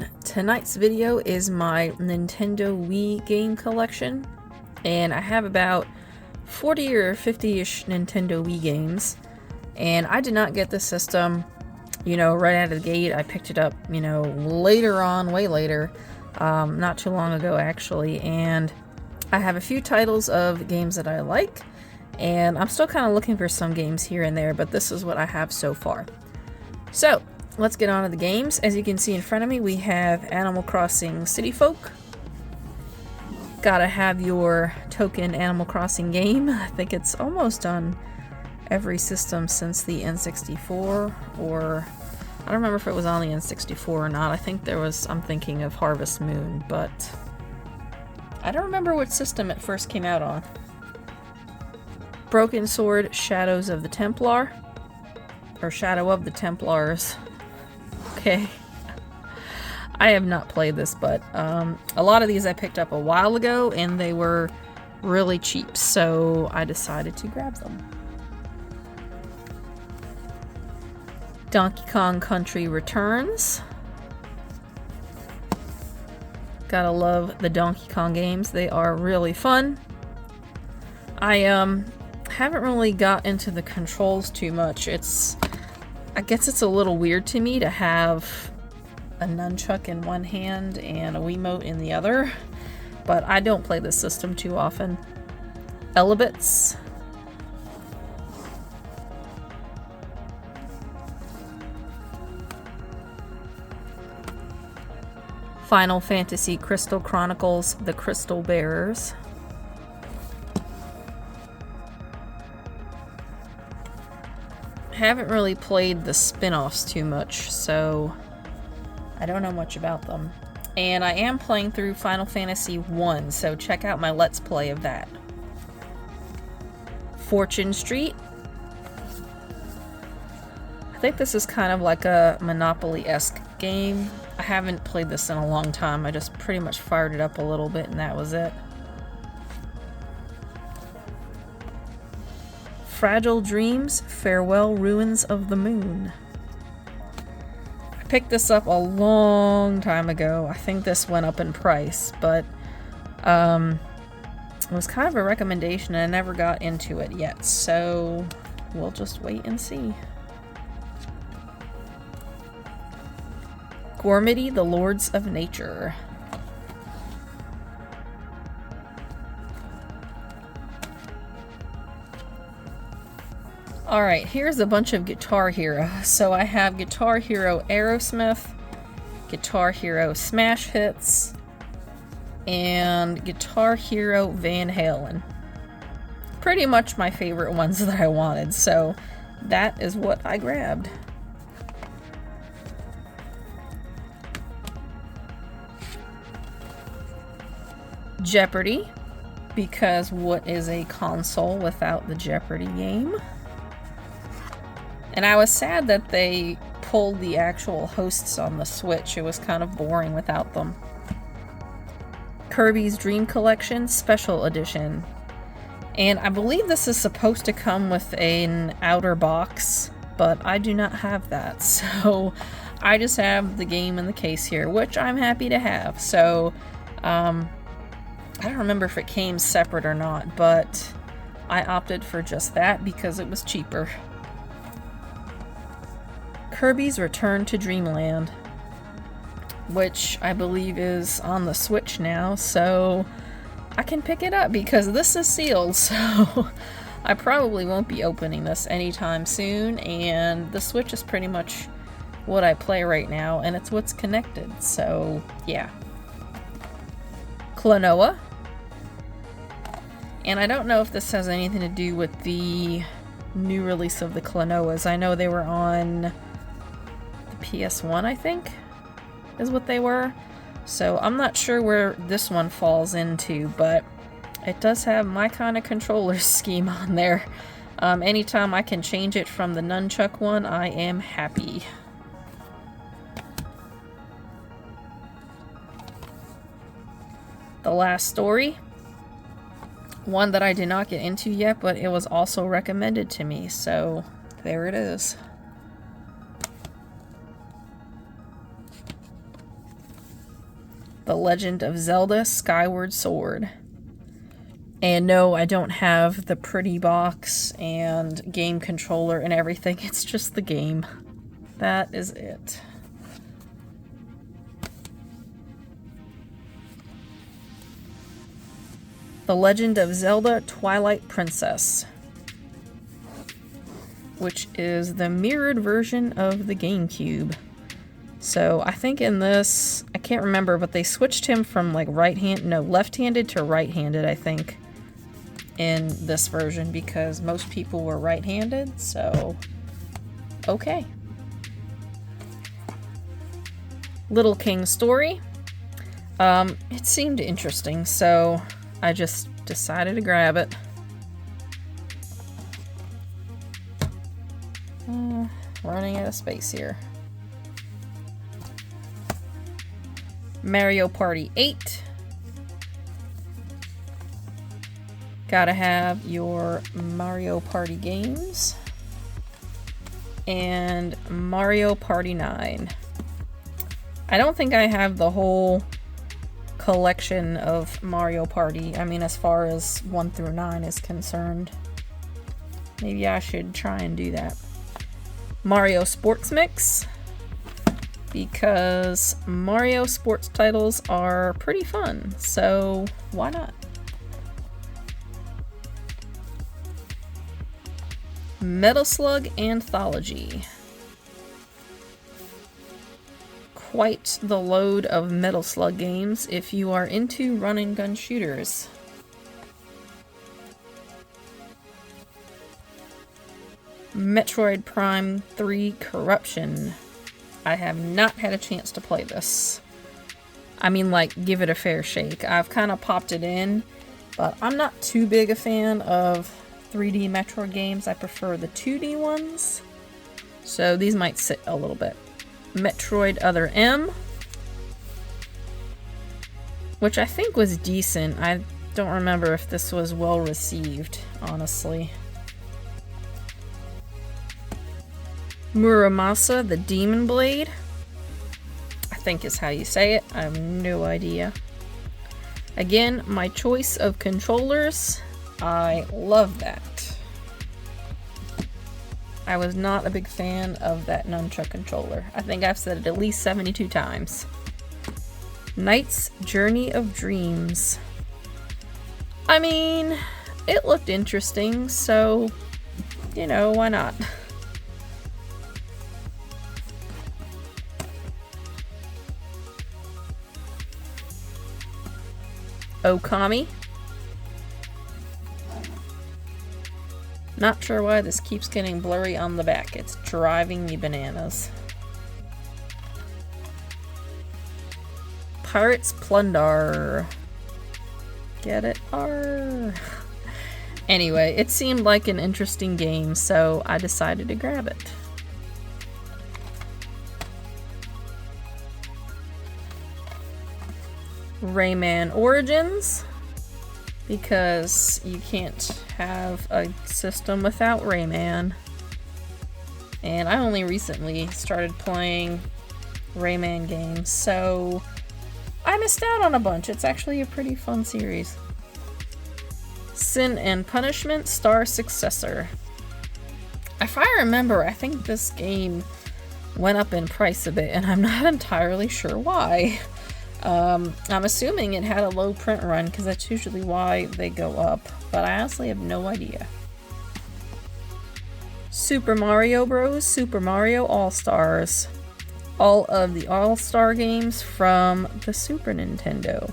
everyone, tonight's video is my Nintendo Wii game collection, and I have about 40 or 50-ish Nintendo Wii games, and I did not get the system, right out of the gate. I picked it up, later on, way later, not too long ago actually, and I have a few titles of games that I like, and I'm still kind of looking for some games here and there, but this is what I have so far. So, let's get on to the games. As you can see in front of me, we have Animal Crossing City Folk. Gotta have your token Animal Crossing game. I think it's almost on every system since the N64, or I don't remember if it was on the N64 or not. I think there was, I'm thinking of Harvest Moon, but I don't remember what system it first came out on. Broken Sword, Shadows of the Templar, or Shadow of the Templars. Okay. I have not played this, but a lot of these I picked up a while ago, and they were really cheap, so I decided to grab them. Donkey Kong Country Returns. Gotta love the Donkey Kong games. They are really fun. I haven't really got into the controls too much. I guess it's a little weird to me to have a nunchuck in one hand and a Wiimote in the other, but I don't play this system too often. Elebits. Final Fantasy Crystal Chronicles: The Crystal Bearers. Haven't really played the spin-offs too much, so I don't know much about them. And I am playing through Final Fantasy 1, so check out my Let's Play of that. Fortune Street. I think this is kind of like a Monopoly-esque game. I haven't played this in a long time. I just pretty much fired it up a little bit and that was it. Fragile Dreams, Farewell Ruins of the Moon. I picked this up a long time ago. I think this went up in price, but it was kind of a recommendation and I never got into it yet, so we'll just wait and see. Gormity, The Lords of Nature. Alright, here's a bunch of Guitar Hero. So I have Guitar Hero Aerosmith, Guitar Hero Smash Hits, and Guitar Hero Van Halen. Pretty much my favorite ones that I wanted, so that is what I grabbed. Jeopardy, because what is a console without the Jeopardy game? And I was sad that they pulled the actual hosts on the Switch. It was kind of boring without them. Kirby's Dream Collection Special Edition. And I believe this is supposed to come with an outer box, but I do not have that. So I just have the game in the case here, which I'm happy to have. So I don't remember if it came separate or not, but I opted for just that because it was cheaper. Kirby's Return to Dreamland, which I believe is on the Switch now, so I can pick it up because this is sealed, so I probably won't be opening this anytime soon, and the Switch is pretty much what I play right now, and it's what's connected, so yeah. Klonoa. And I don't know if this has anything to do with the new release of the Klonoas. I know they were on PS1, I think, is what they were. So I'm not sure where this one falls into, but it does have my kind of controller scheme on there. Anytime I can change it from the nunchuck one, I am happy. The Last Story. One that I did not get into yet, but it was also recommended to me, so there it is. The Legend of Zelda Skyward Sword. And no, I don't have the pretty box and game controller and everything. It's just the game. That is it. The Legend of Zelda Twilight Princess, which is the mirrored version of the GameCube. So I think in this, I can't remember, but they switched him from like left-handed to right-handed, I think, in this version because most people were right-handed, so okay. Little King Story. It seemed interesting, so I just decided to grab it. Running out of space here. Mario Party 8. Gotta have your Mario Party games. And Mario Party 9. I don't think I have the whole collection of Mario Party. I mean, as far as 1 through 9 is concerned. Maybe I should try and do that. Mario Sports Mix, because Mario sports titles are pretty fun, so why not? Metal Slug Anthology. Quite the load of Metal Slug games if you are into run and gun shooters. Metroid Prime 3 Corruption. I have not had a chance to play this. I mean, like, give it a fair shake. I've kind of popped it in, but I'm not too big a fan of 3D Metroid games. I prefer the 2D ones. So these might sit a little bit. Metroid Other M, which I think was decent. I don't remember if this was well received, honestly. Muramasa the Demon Blade, I think is how you say it. I have no idea. Again, my choice of controllers, I love that. I was not a big fan of that nunchuck controller. I think I've said it at least 72 times. Knight's Journey of Dreams. I mean, it looked interesting, so, you know, why not? Okami. Not sure why this keeps getting blurry on the back. It's driving me bananas. Pirates Plunder. Get it? Arr. Anyway, it seemed like an interesting game, so I decided to grab it. Rayman Origins, because you can't have a system without Rayman. And I only recently started playing Rayman games, so I missed out on a bunch. It's actually a pretty fun series. Sin and Punishment Star Successor. If I remember, I think this game went up in price a bit, and I'm not entirely sure why. I'm assuming it had a low print run because that's usually why they go up, but I honestly have no idea. Super Mario Bros. Super Mario All-Stars. All of the All-Star games from the Super Nintendo.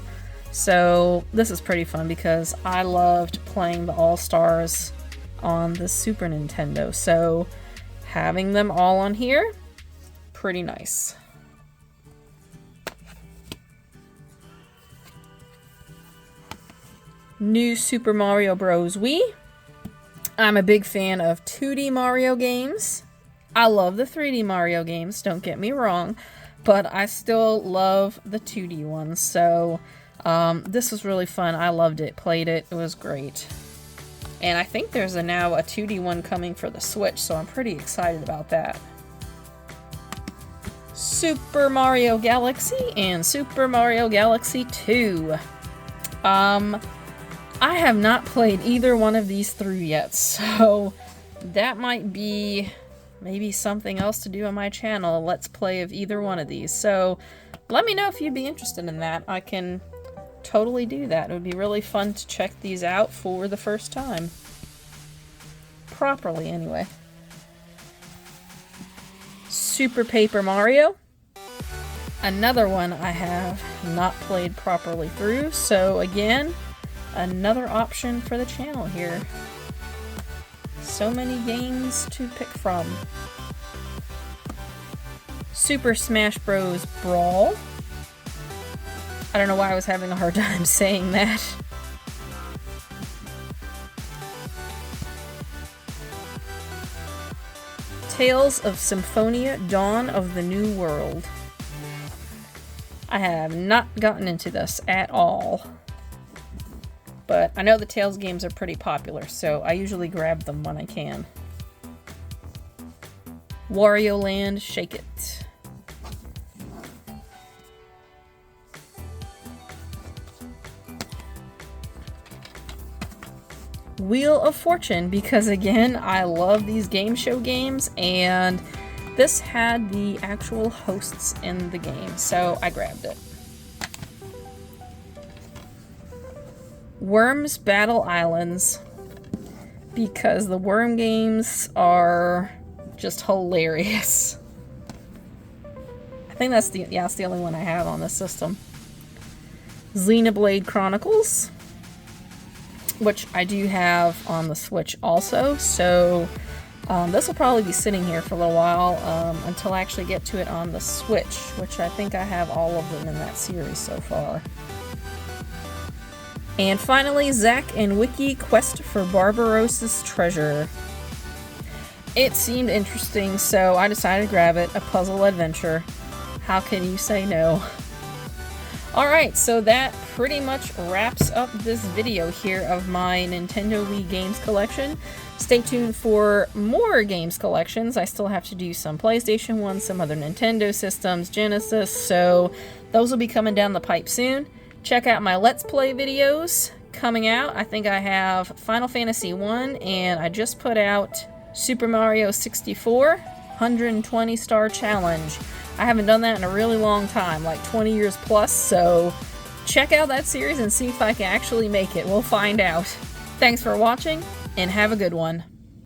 So this is pretty fun because I loved playing the All-Stars on the Super Nintendo. So having them all on here, pretty nice. New Super Mario Bros. Wii. I'm a big fan of 2D Mario games. I love the 3D Mario games, don't get me wrong, but I still love the 2D ones, so this was really fun. I loved it, played it, it was great. And I think there's now a 2D one coming for the Switch, so I'm pretty excited about that. Super Mario Galaxy and Super Mario Galaxy 2. I have not played either one of these through yet, so that might be maybe something else to do on my channel, let's play of either one of these. So let me know if you'd be interested in that. I can totally do that. It would be really fun to check these out for the first time. Properly, anyway. Super Paper Mario. Another one I have not played properly through, so again, another option for the channel here. So many games to pick from. Super Smash Bros. Brawl. I don't know why I was having a hard time saying that. Tales of Symphonia: Dawn of the New World. I have not gotten into this at all. But I know the Tales games are pretty popular, so I usually grab them when I can. Wario Land Shake It. Wheel of Fortune, because again, I love these game show games, and this had the actual hosts in the game, so I grabbed it. Worms Battle Islands, because the worm games are just hilarious. I think that's the only one I have on this system. Xenoblade Chronicles, which I do have on the Switch also, so this will probably be sitting here for a little while until I actually get to it on the Switch, which I think I have all of them in that series so far. And finally, Zack and Wiki Quest for Barbarossa's Treasure. It seemed interesting, so I decided to grab it. A puzzle adventure. How can you say no? Alright, so that pretty much wraps up this video here of my Nintendo Wii games collection. Stay tuned for more games collections. I still have to do some PlayStation 1, some other Nintendo systems, Genesis, so those will be coming down the pipe soon. Check out my Let's Play videos coming out. I think I have Final Fantasy 1, and I just put out Super Mario 64 120 Star Challenge. I haven't done that in a really long time, like 20 years plus, so check out that series and see if I can actually make it. We'll find out. Thanks for watching, and have a good one.